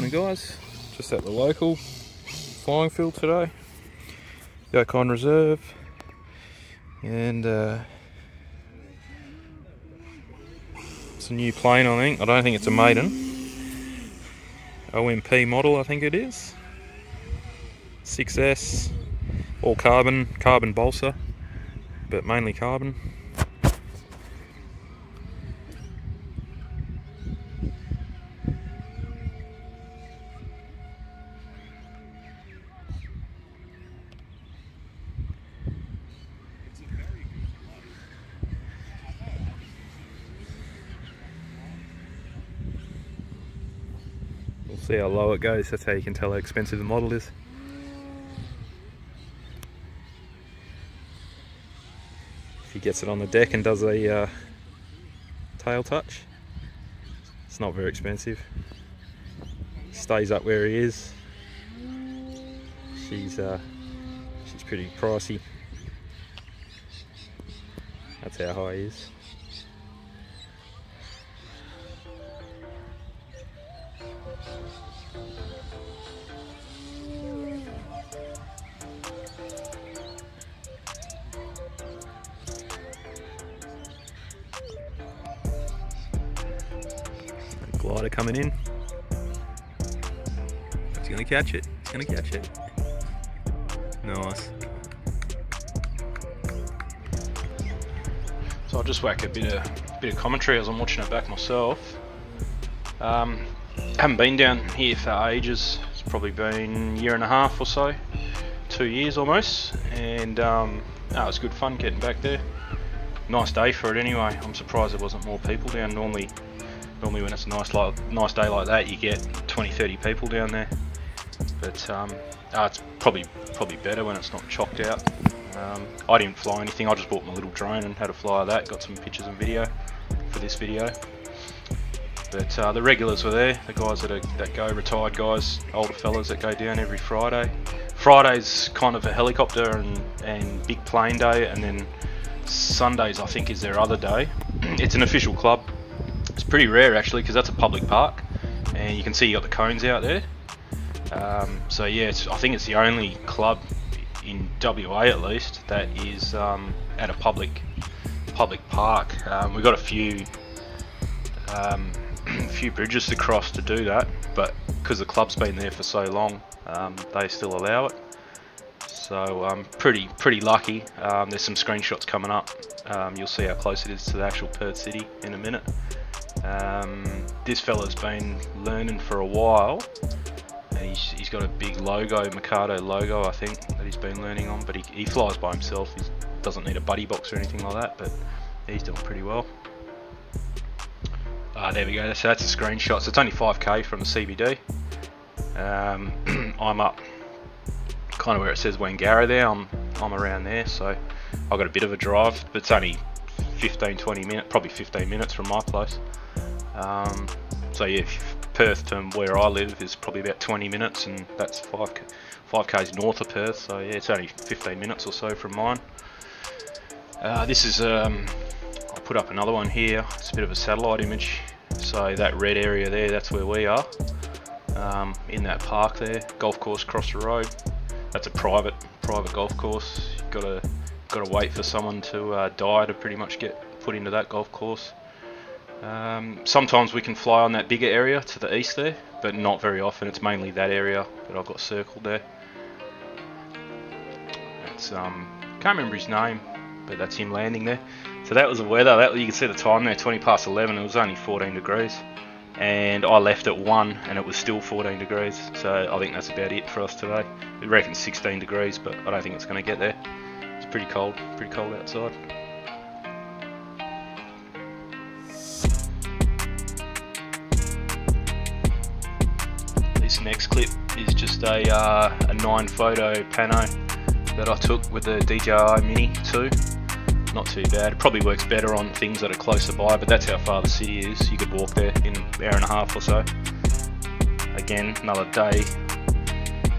Morning guys, just at the local flying field today, Yokine Reserve, and it's a new plane I think. I don't think it's a maiden. OMP model I think it is. 6S, all carbon balsa, but mainly carbon. We'll see how low it goes, that's how you can tell how expensive the model is. If he gets it on the deck and does a tail touch, it's not very expensive. Stays up where he is. She's pretty pricey. That's how high he is. Glider coming in. It's gonna catch it. It's gonna catch it. Nice. So I'll just whack a bit of commentary as I'm watching it back myself. Haven't been down here for ages. It's probably been a year and a half or so, 2 years almost, and it was good fun getting back there. Nice day for it anyway. I'm surprised there wasn't more people down. Normally when it's a nice day like that, you get 20-30 people down there. But it's probably better when it's not chocked out. I didn't fly anything. I just bought my little drone and had a fly of that. Got some pictures and video for this video. But the regulars were there. The guys that go, retired guys, older fellas that go down every Friday. Friday's kind of a helicopter and big plane day, and then Sundays I think is their other day. It's an official club. It's pretty rare actually, because that's a public park, and you can see you got the cones out there. So yeah, I think it's the only club in WA at least that is at a public park. We've got a few bridges to cross to do that, but because the club's been there for so long, they still allow it. So I'm pretty lucky. There's some screenshots coming up. You'll see how close it is to the actual Perth city in a minute. This fella's been learning for a while, and he's got a big logo, Mikado logo I think, that he's been learning on, but he flies by himself. He doesn't need a buddy box or anything like that, but he's doing pretty well. There we go, so that's a screenshot. So it's only 5k from the CBD. I'm up kind of where it says Wangara there. I'm around there, so I've got a bit of a drive, but it's only 15-20 minutes, probably 15 minutes from my place. So yeah, Perth to where I live is probably about 20 minutes, and that's 5k's north of Perth, so yeah, it's only 15 minutes or so from mine. This is, I'll put up another one here. It's a bit of a satellite image. So that red area there, that's where we are, in that park there, golf course across the road. That's a private golf course. You've got to wait for someone to die to pretty much get put into that golf course. Sometimes we can fly on that bigger area to the east there, but not very often. It's mainly that area that I've got circled there. It's can't remember his name, but that's him landing there. So that was the weather. You can see the time there, 20 past 11. It was only 14 degrees, and I left at 1 and it was still 14 degrees. So I think that's about it for us today. We reckon 16 degrees, but I don't think it's going to get there. It's pretty cold outside. This next clip is just a 9-photo pano that I took with the DJI Mini 2. Not too bad. It probably works better on things that are closer by, but that's how far the city is. You could walk there in an hour and a half or so. Again, another day,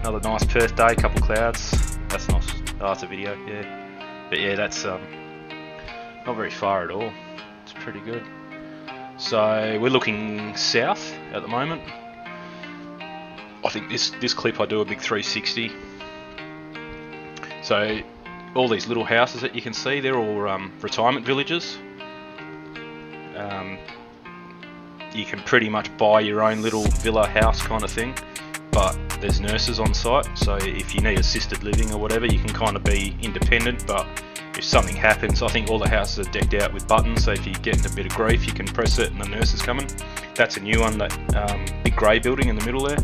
another nice Perth day, couple clouds. That's nice. Oh, that's a video, yeah. But yeah, that's not very far at all. It's pretty good. So we're looking south at the moment. I think this clip I do a big 360. So all these little houses that you can see, they're all retirement villages. You can pretty much buy your own little villa house kind of thing, but there's nurses on site, so if you need assisted living or whatever, you can kind of be independent, but if something happens, I think all the houses are decked out with buttons, so if you get into a bit of grief, you can press it and the nurse is coming. That's a new one, that big grey building in the middle there.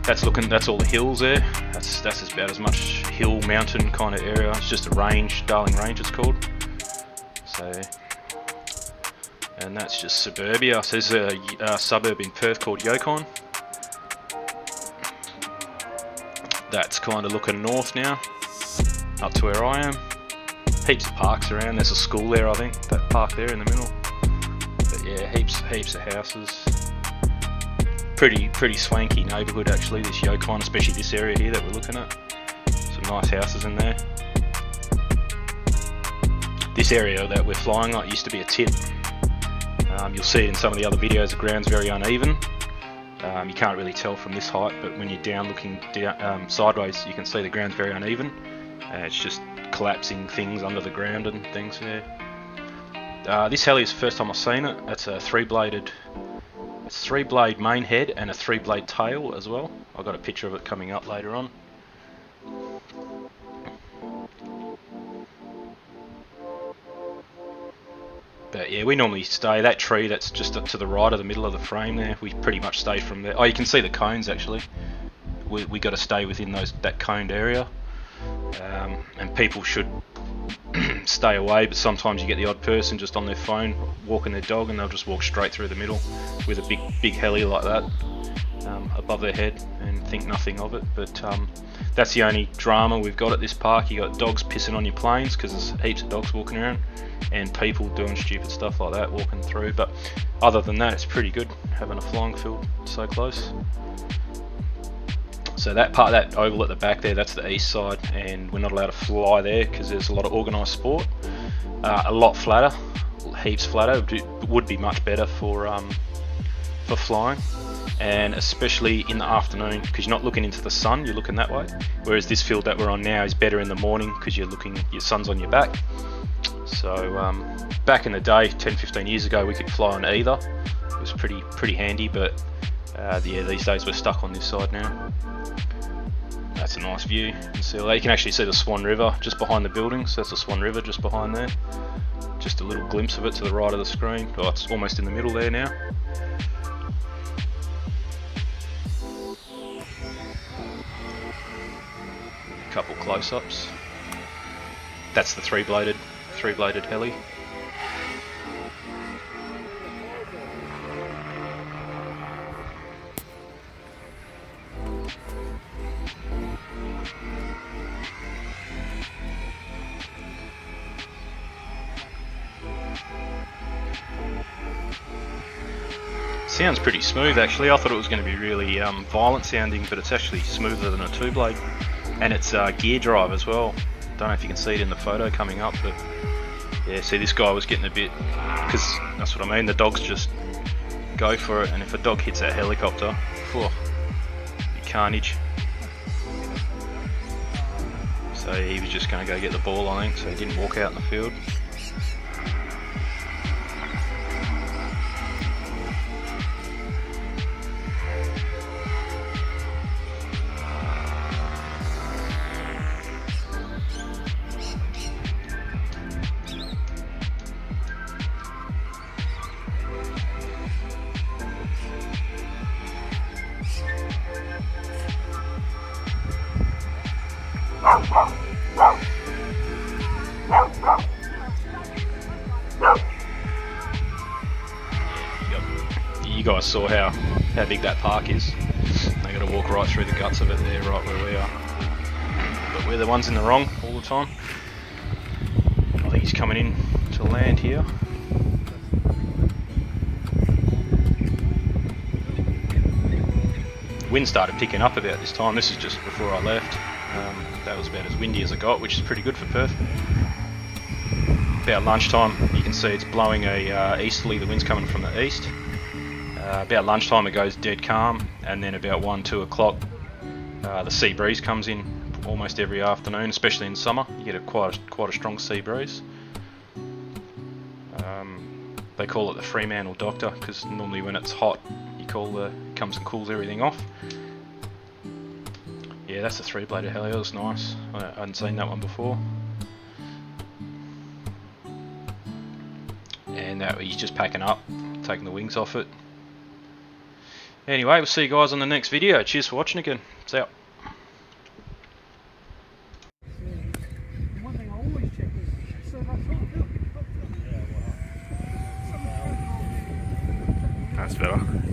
That's all the hills there. That's about as much hill, mountain kind of area. It's just a range, Darling Range it's called. So, and that's just suburbia. So there's a suburb in Perth called Yokine. That's kind of looking north now, up to where I am. Heaps of parks around. There's a school there, I think. That park there in the middle. But yeah, heaps of houses. Pretty swanky neighbourhood actually, this Yokine, especially this area here that we're looking at. Some nice houses in there. This area that we're flying at used to be a tip. You'll see it in some of the other videos, the ground's very uneven. You can't really tell from this height, but when you're down looking down, sideways, you can see the ground's very uneven. It's just collapsing things under the ground and things. Yeah. This heli is the first time I've seen it. It's a three-blade main head and a three-blade tail as well. I've got a picture of it coming up later on. But yeah, we normally stay, that tree that's just up to the right of the middle of the frame there, we pretty much stay from there. Oh, you can see the cones actually. We got to stay within that coned area. And people should stay away, but sometimes you get the odd person just on their phone walking their dog and they'll just walk straight through the middle with a big heli like that above their head and think nothing of it. But that's the only drama we've got at this park. You got dogs pissing on your planes because there's heaps of dogs walking around, and people doing stupid stuff like that walking through. But other than that, it's pretty good having a flying field so close. So that part, that oval at the back there, that's the east side, and we're not allowed to fly there because there's a lot of organised sport. A lot flatter, heaps flatter. Would be much better for flying, and especially in the afternoon because you're not looking into the sun, you're looking that way. Whereas this field that we're on now is better in the morning because you're looking, your sun's on your back. So back in the day, 10-15 years ago, we could fly on either. It was pretty handy, but yeah, these days we're stuck on this side now. That's a nice view. You can see all that. You can actually see the Swan River just behind the buildings. That's the Swan River just behind there. Just a little glimpse of it to the right of the screen. Oh, it's almost in the middle there now. A couple close-ups. That's the three-bladed heli. Sounds pretty smooth actually. I thought it was going to be really violent sounding, but it's actually smoother than a two-blade, and it's gear drive as well. Don't know if you can see it in the photo coming up, but yeah, see, this guy was getting a bit, because that's what I mean, the dogs just go for it, and if a dog hits that helicopter, whew, carnage. So he was just going to go get the ball, I think, so he didn't walk out in the field. You guys saw how big that park is. They got to walk right through the guts of it there, right where we are. But we're the ones in the wrong all the time. I think he's coming in to land here. Wind started picking up about this time. This is just before I left. That was about as windy as I got, which is pretty good for Perth. About lunchtime, you can see it's blowing a easterly. The wind's coming from the east. About lunchtime it goes dead calm, and then about 1-2 o'clock the sea breeze comes in almost every afternoon, especially in summer. You get quite a strong sea breeze. They call it the Fremantle Doctor because normally when it's hot, comes and cools everything off. Yeah, that's the 3-bladed heli. That's nice. I hadn't seen that one before. And he's just packing up, taking the wings off it. Anyway, we'll see you guys on the next video. Cheers for watching again. See ya. That's better.